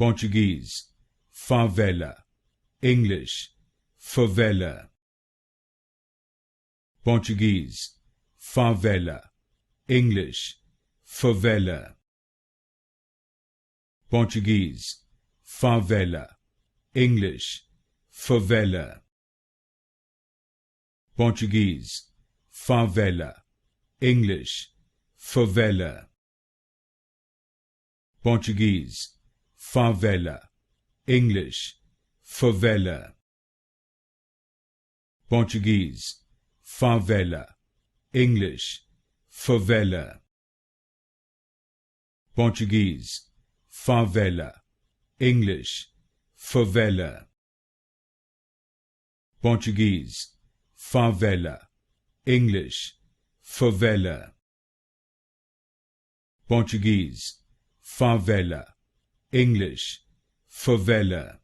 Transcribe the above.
Portuguese, favela, English, favela. Portuguese, favela, English, favela. Portuguese, favela, English, favela. Portuguese, favela, English, favela. Portuguese, favela, English, favela. Portuguese, favela, English, favela. Portuguese, favela, English, favela. Portuguese, favela, English, favela. Portuguese, favela, English, favela.